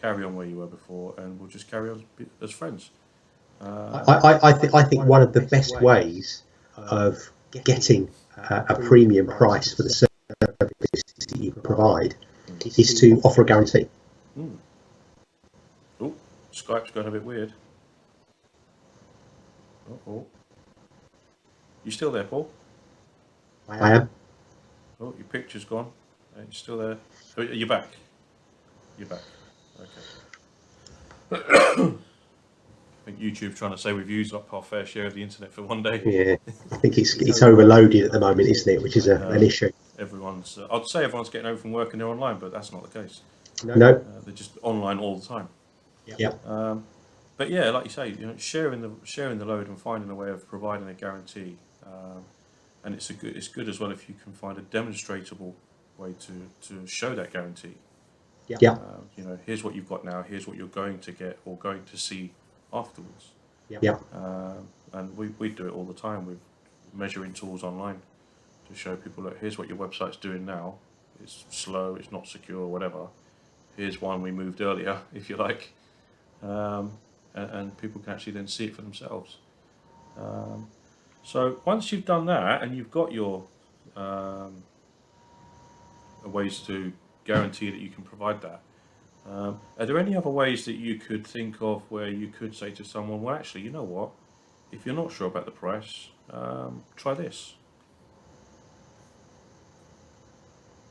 A: carry on where you were before, and we'll just carry on as friends.
B: I think one of the best ways of getting a premium price for the service that you provide is to offer a guarantee.
A: Oh, Skype's going a bit weird. Oh, you still there, Paul?
B: I am.
A: Oh, your picture's gone. You're still there. Oh, you're back. You're back. Okay. I think YouTube's trying to say we've used up our fair share of the internet for one day.
B: Yeah, I think it's overloaded at the moment, isn't it? Which is an issue.
A: I'd say everyone's getting home from work and they're online, but that's not the case.
B: No.
A: They're just online all the time.
B: Yeah.
A: But yeah, like you say, you know, sharing the load and finding a way of providing a guarantee, and it's good as well if you can find a demonstrable way to show that guarantee.
B: Yeah.
A: You know, here's what you've got now. Here's what you're going to get or going to see afterwards.
B: Yeah.
A: And we do it all the time with measuring tools online to show people, look, here's what your website's doing now. It's slow, it's not secure, whatever. Here's one we moved earlier, if you like. And people can actually then see it for themselves. So once you've done that and you've got your ways to guarantee that you can provide that, are there any other ways that you could think of where you could say to someone, well, actually, you know what, if you're not sure about the price, try this?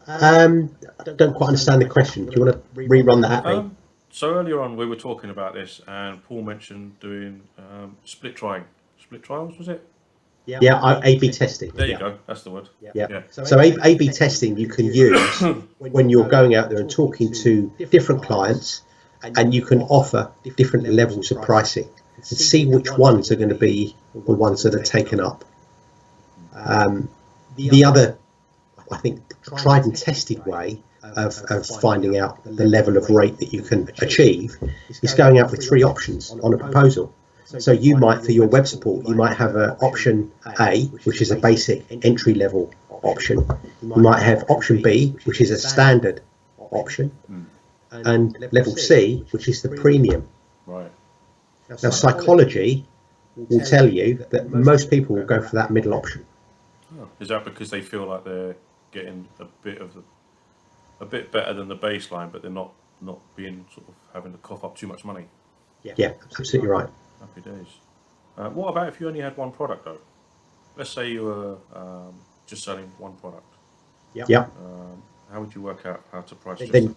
B: I don't quite understand the question. Do you want to rerun that at me?
A: So earlier on we were talking about this, and Paul mentioned doing split trials, was it?
B: Yeah, A/B testing.
A: There you go, that's the word.
B: Yeah. So A/B testing you can use when you're going out there and talking to different clients, and you can offer different levels of pricing and see which ones are going to be the ones that are taken up. The other, I think, tried and tested way of finding out the level of rate that you can achieve is going out with 3 options on a proposal. So you might, for your web support, you might have option A, which is a basic entry level option. You might have option B, which is a standard option, and level C, which is the premium.
A: Right.
B: Now, psychology will tell you that most people will go for that middle option.
A: Oh. Is that because they feel like they're getting a bit better than the baseline, but they're not being sort of having to cough up too much money?
B: Yeah, absolutely right.
A: Happy days. What about if you only had one product though? Let's say you were just selling one product.
B: Yeah.
A: How would you work out how to price it?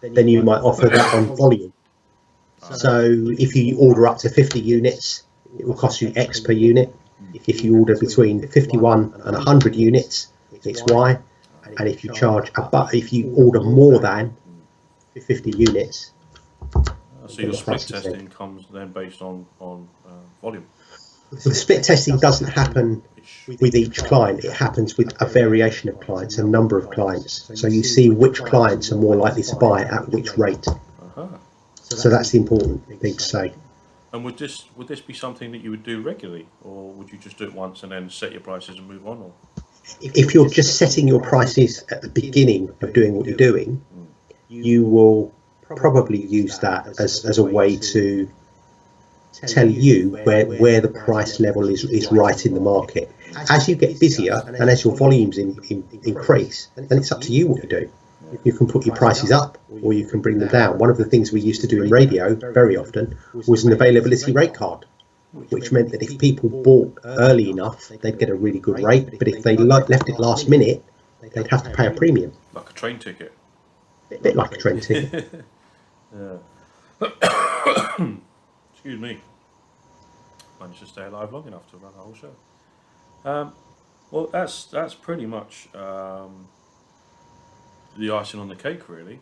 B: Then you might offer that on volume. So if you order up to 50 units, it will cost you X per unit. If you order between 51 and 100 units, it's Y. And if if you order more than 50 units,
A: so your split testing comes then based on volume.
B: So the split testing doesn't happen with each client. It happens with a variation of clients, a number of clients. So you see which clients are more likely to buy at which rate. So that's the important thing to say.
A: And would this be something that you would do regularly, or would you just do it once and then set your prices and move on? Or?
B: If you're just setting your prices at the beginning of doing what you're doing, you will probably use that as a way to tell you where the price level is right in the market. As you get busier and as your volumes increase, then it's up to you what you do. You can put your prices up or you can bring them down. One of the things we used to do in radio very often was an availability rate card, which meant that if people bought early enough, they'd get a really good rate. But if they left it last minute, they'd have to pay a premium.
A: Like a train ticket.
B: A bit like a train ticket.
A: Excuse me. Managed to stay alive long enough to run the whole show. Well, that's pretty much the icing on the cake, really.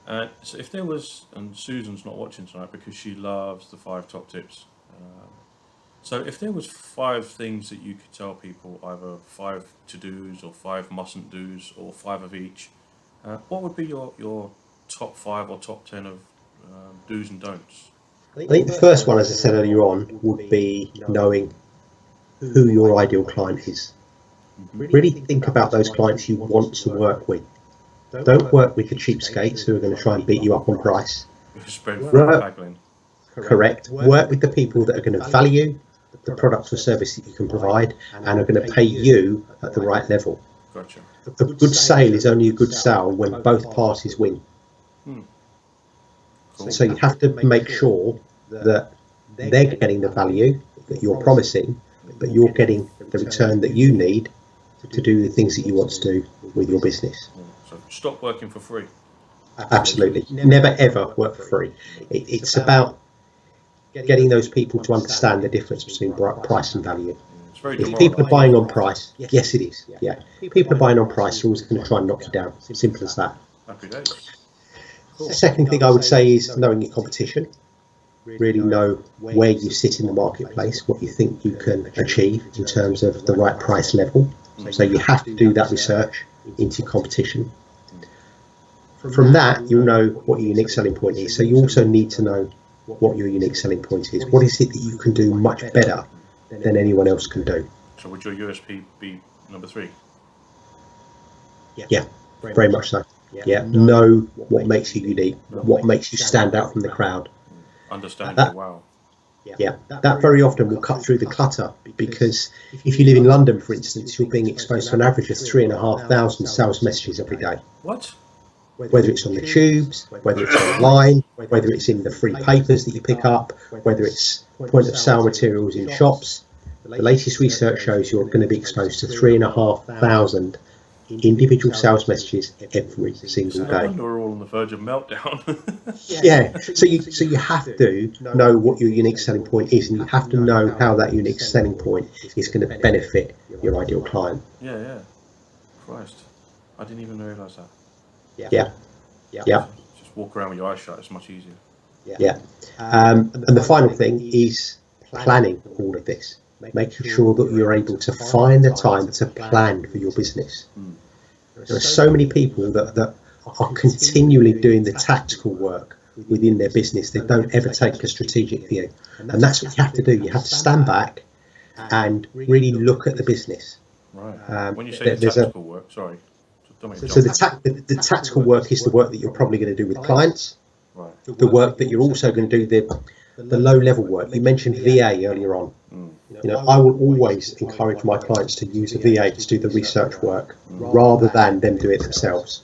A: And so if there was, and Susan's not watching tonight because she loves the 5 top tips. So if there was 5 things that you could tell people, either 5 to-dos or 5 mustn't-dos or 5 of each, what would be your top 5 or top 10 of do's and don'ts?
B: I think the first one, as I said earlier on, would be knowing who your ideal client is. Really think about those clients you want to work with. Don't work with the cheapskates who are going to try and beat you up on price.
A: Spread haggling.
B: Correct. Work with the people that are going to value the product or service that you can provide and are going to pay you at the right level.
A: Gotcha.
B: A good sale is only a good sale when both parties win.
A: Cool.
B: So you have to make sure that they're getting the value that you're promising, but you're getting the return that you need to do the things that you want to do with your business.
A: So stop working for free.
B: Absolutely. Never ever work for free. It's about getting those people to understand the difference between price and value.
A: It's very
B: If people are buying on price, yes it is. Yeah. People are buying on price, they're always going to try and knock you down. Simple as that.
A: Happy days. Cool.
B: The second thing I would say is knowing your competition. Really know where you sit in the marketplace, what you think you can achieve in terms of the right price level. So you have to do that research into your competition. From that, you'll know what your unique selling point is. So you also need to know what your unique selling point is. What is it that you can do much better than anyone else can do?
A: So would your USP be number 3?
B: Yeah, very much so. Yeah, know what makes you unique, what makes you stand out from the crowd.
A: Understand your wow.
B: Yeah, that very often will cut through the clutter, because if you live in London, for instance, you're being exposed to an average of 3,500 sales messages every day.
A: What?
B: Whether it's on the tubes, whether it's online, whether it's in the free papers that you pick up, whether it's point of sale materials in shops. The latest research shows you're going to be exposed to 3,500 individual sales messages every single
A: No
B: day.
A: wonder we're all on the verge of meltdown.
B: Yeah, so you have to know what your unique selling point is, and you have to know how that unique selling point is going to benefit your ideal client.
A: Yeah. Christ, I didn't even realise that.
B: Yeah.
A: Just walk around with your eyes shut. It's much easier.
B: Yeah. And the final thing is planning all of this, making sure that you're able to find the time to plan for your business. There are so many people that are continually doing the tactical work within their business. They don't ever take a strategic view. And that's what you have to do. You have to stand back and really look at the business.
A: Right. When you say the tactical work, sorry.
B: So the tactical work is the work that you're probably going to do with clients.
A: Right.
B: The work that you're also going to do, the low level work. You mentioned VA earlier on. You know, I will always encourage my clients to use a VA to do the research work rather than them do it themselves.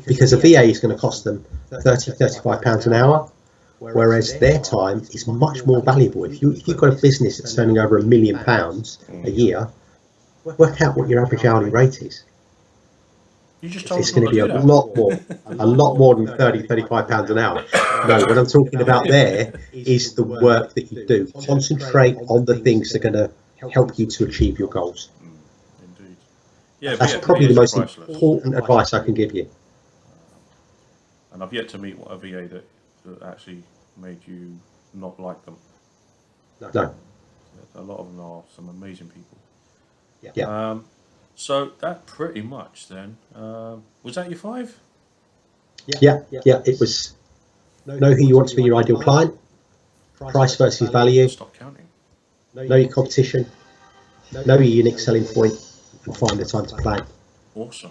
B: Because a VA is going to cost them £30–35 an hour, whereas their time is much more valuable. If you've got a business that's turning over £1 million a year, work out what your average hourly rate is.
A: You just told
B: It's going to be a lot more than £30–35 an hour. No, what I'm talking about there is the work that you do. Concentrate on the things that are going to help you to achieve your goals.
A: Indeed. Yeah,
B: that's probably the most important advice I can give you.
A: And I've yet to meet a VA that actually made you not like them.
B: No.
A: A lot of them are some amazing people.
B: Yeah.
A: So that pretty much then, was that your 5?
B: Yeah. It was know who you want to be your ideal client, price versus value,
A: Stop counting.
B: know your competition, know your unique selling point, and find the time to plan.
A: Awesome.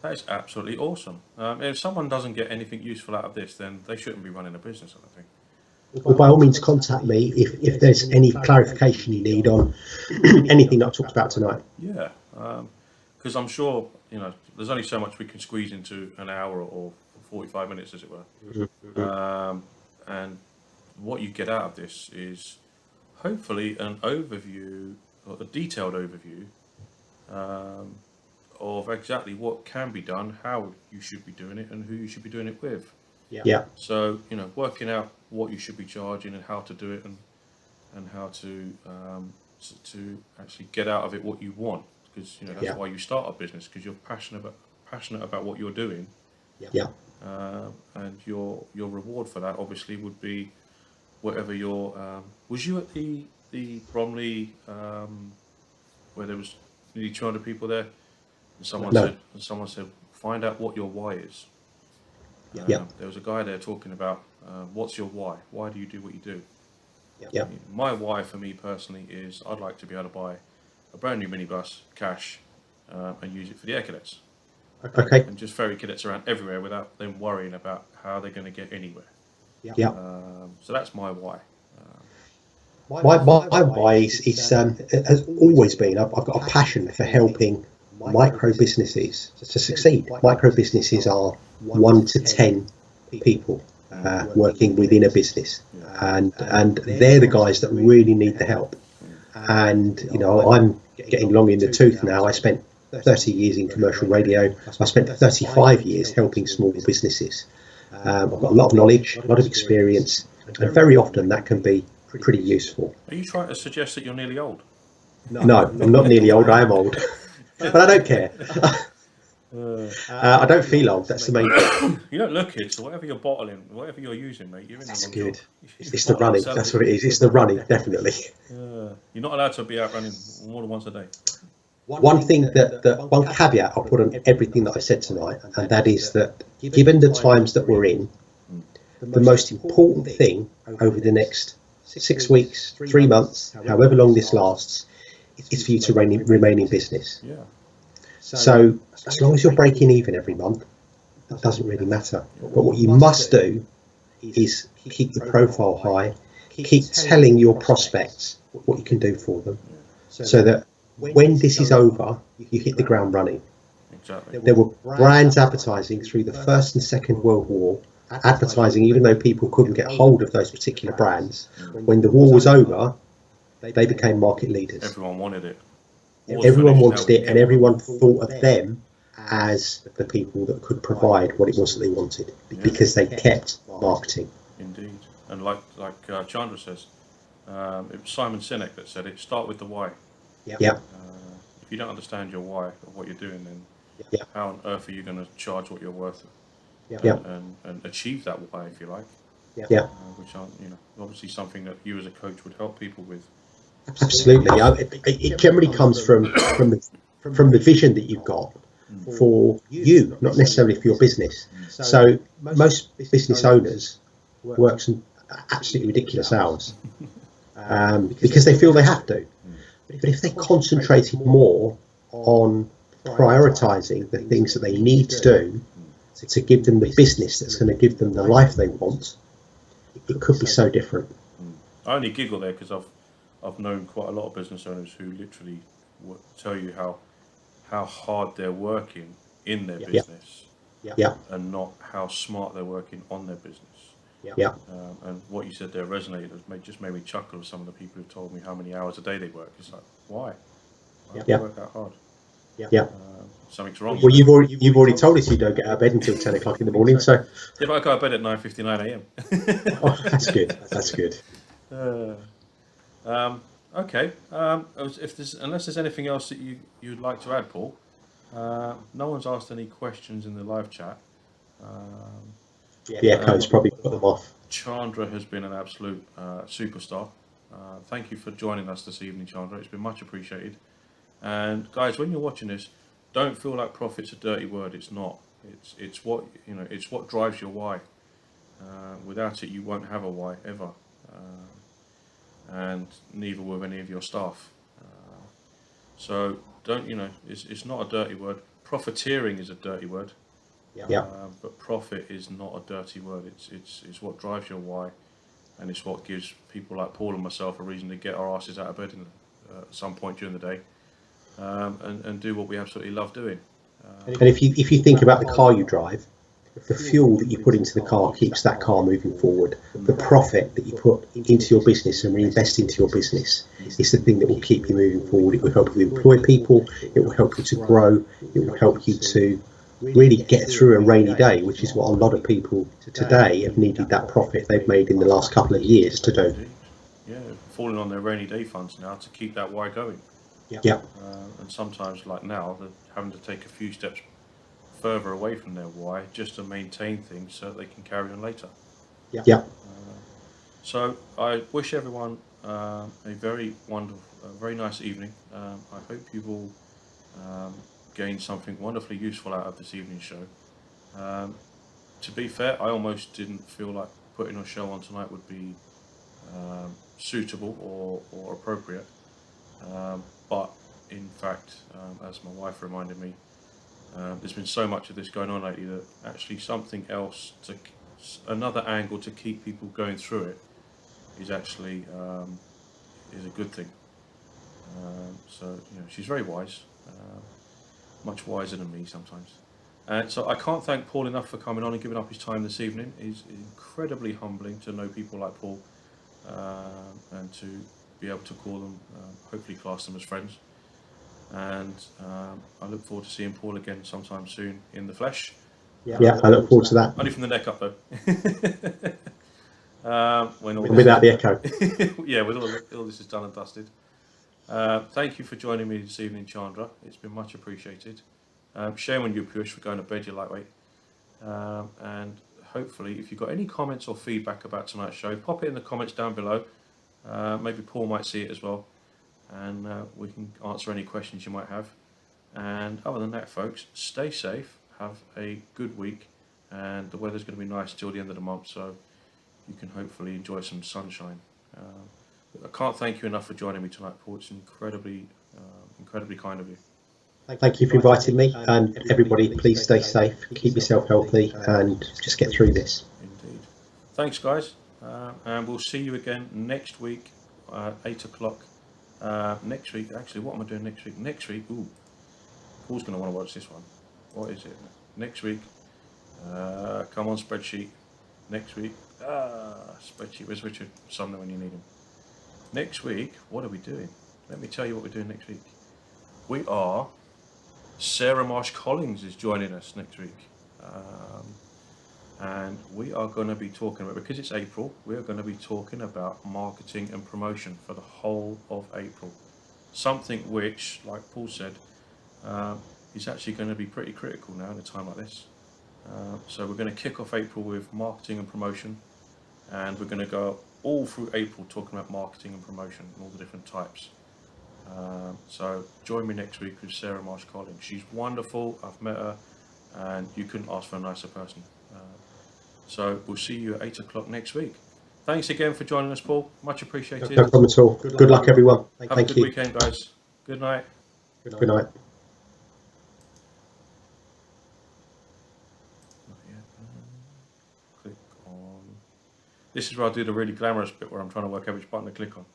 A: That is absolutely awesome. If someone doesn't get anything useful out of this, then they shouldn't be running a business, I don't think.
B: Well, by all means, contact me if there's any clarification you need on anything that I talked about tonight.
A: Yeah, because I'm sure, there's only so much we can squeeze into an hour or 45 minutes, as it were. And what you get out of this is hopefully an overview, or a detailed overview, of exactly what can be done, how you should be doing it, and who you should be doing it with.
B: Yeah.
A: So, working out what you should be charging and how to do it, and how to to actually get out of it what you want, because that's why you start a business, because you're passionate about what you're doing.
B: Yeah.
A: And your reward for that obviously would be whatever your was you at the Bromley where there was nearly 200 people there, and someone said find out what your why is. There was a guy there talking about what's your why do you do what you do.
B: Yeah.
A: My why for me personally is I'd like to be able to buy a brand new minibus cash and use it for the air cadets.
B: Okay.
A: And just ferry cadets around everywhere without them worrying about how they're going to get anywhere.
B: Yeah.
A: So that's my why.
B: My why has always been I've got a passion for helping micro businesses to succeed. Micro businesses are 1 to 10 people working within a business, and they're the guys that really need the help. And I'm getting long in the tooth now. I spent 30 years in commercial radio. I spent 35 years helping small businesses. I've got a lot of knowledge, a lot of experience, and very often that can be pretty useful.
A: Are you trying to suggest that you're nearly old?
B: No, I'm not nearly old. I am old, but I don't care. I don't feel old. That's the main thing.
A: You don't look it. So whatever you're bottling, whatever you're using, mate, you're in
B: That's
A: the
B: good.
A: job.
B: It's the running. That's what it is. It's the running, definitely.
A: You're not allowed to be out running more than once a day.
B: One thing one caveat I'll put on everything that I said tonight, and that is that given the times that we're in, the most important thing over the next 6 weeks, 3 months, however long this lasts, is for you to remain in business.
A: Yeah.
B: So as long as you're breaking even every month, it doesn't really matter. But what you must do is keep the profile high, keep telling your prospects what you can do for them, so that when this is over, you hit the ground running.
A: Exactly.
B: There were brands advertising through the First and Second World War, advertising even though people couldn't get hold of those particular brands. When the war was over, they became market leaders.
A: Everyone wanted it.
B: Everyone wanted it, and everyone thought of them as the people that could provide what it was that they wanted, because they kept marketing.
A: Indeed. And like Chandra says, it was Simon Sinek that said it, start with the why.
B: Yeah.
A: If you don't understand your why of what you're doing, then how on earth are you going to charge what you're worth and achieve that why, if you like?
B: Yeah.
A: Which are, obviously something that you as a coach would help people with.
B: Absolutely. It generally comes from the vision that you've got for you, not necessarily for your business. So most business owners work some absolutely ridiculous hours because they feel they have to. But if they concentrated more on prioritising the things that they need to do to give them the business that's going to give them the life they want, it could be so different.
A: I only giggle there because I've known quite a lot of business owners who literally tell you how hard they're working in their business, and not how smart they're working on their business. And what you said there resonated. Just made me chuckle with some of the people who've told me how many hours a day they work. It's like, why? Why do you work that hard? Something's wrong.
B: Well, you've already told us you don't get out of bed until 10 o'clock in the morning. So
A: yeah, but I go to bed at 9:59 a.m.
B: Oh, that's good. That's good.
A: Okay. Unless there's anything else that you'd like to add, Paul. No one's asked any questions in the live chat.
B: The echo's probably put them off.
A: Chandra has been an absolute superstar. Thank you for joining us this evening, Chandra. It's been much appreciated. And guys, when you're watching this, don't feel like profit's a dirty word. It's not. It's what It's what drives your why. Without it, you won't have a why ever, and neither will any of your staff. So don't It's not a dirty word. Profiteering is a dirty word. But profit is not a dirty word. It's what drives your why, and it's what gives people like Paul and myself a reason to get our asses out of bed at some point during the day, and do what we absolutely love doing.
B: And if you think about the car you drive, the fuel that you put into the car keeps that car moving forward. The profit that you put into your business and reinvest into your business is the thing that will keep you moving forward. It will help you employ people. It will help you to grow. It will help you to really get through a rainy day, which is what a lot of people today have needed that profit they've made in the last couple of years to do.
A: falling on their rainy day funds now to keep that why going.
B: Yeah.
A: And sometimes, like now, they're having to take a few steps further away from their why just to maintain things so they can carry on later.
B: Yeah.
A: So I wish everyone a very wonderful, very nice evening. I hope you've all gained something wonderfully useful out of this evening's show. To be fair, I almost didn't feel like putting a show on tonight would be suitable or appropriate. But in fact, as my wife reminded me, there's been so much of this going on lately that actually something else, another angle to keep people going through it, is actually is a good thing. So she's very wise, much wiser than me sometimes. And so I can't thank Paul enough for coming on and giving up his time this evening. It's incredibly humbling to know people like Paul, and to be able to call them, hopefully class them as friends. And I look forward to seeing Paul again sometime soon in the flesh.
B: Yeah, I look forward to that.
A: Only from the neck up though.
B: Without the echo.
A: Yeah, with all this is done and dusted. Thank you for joining me this evening, Chandra. It's been much appreciated. Shame on you, Piyush, for going to bed, you lightweight. And hopefully, if you've got any comments or feedback about tonight's show, pop it in the comments down below. Maybe Paul might see it as well, and we can answer any questions you might have. And other than that, folks, stay safe, have a good week, and the weather's going to be nice till the end of the month, so you can hopefully enjoy some sunshine. I can't thank you enough for joining me tonight, Paul. It's incredibly kind of you.
B: Thank you for inviting me, and everybody, please stay safe, keep yourself healthy, and just get through this.
A: Indeed. Thanks, guys, and we'll see you again next week, 8 o'clock. Next week, actually, what am I doing next week? Next week, Paul's going to want to watch this one. What is it? Next week, come on, spreadsheet. Next week, spreadsheet. Where's Richard Sumner when you need him? Next week, what are we doing? Let me tell you what we're doing next week. We are, Sarah Marsh Collins is joining us next week. And we are going to be talking about, because it's April, we are going to be talking about marketing and promotion for the whole of April. Something which, like Paul said, is actually going to be pretty critical now in a time like this. So we're going to kick off April with marketing and promotion, and we're going to go all through April talking about marketing and promotion and all the different types. So join me next week with Sarah Marsh Collins. She's wonderful, I've met her, and you couldn't ask for a nicer person. So we'll see you at 8 o'clock next week. Thanks again for joining us, Paul. Much appreciated.
B: No problem at all. Good luck, everyone.
A: Have a good weekend, guys. Good night.
B: Good night.
A: Click on. This is where I do the really glamorous bit where I'm trying to work out which button to click on.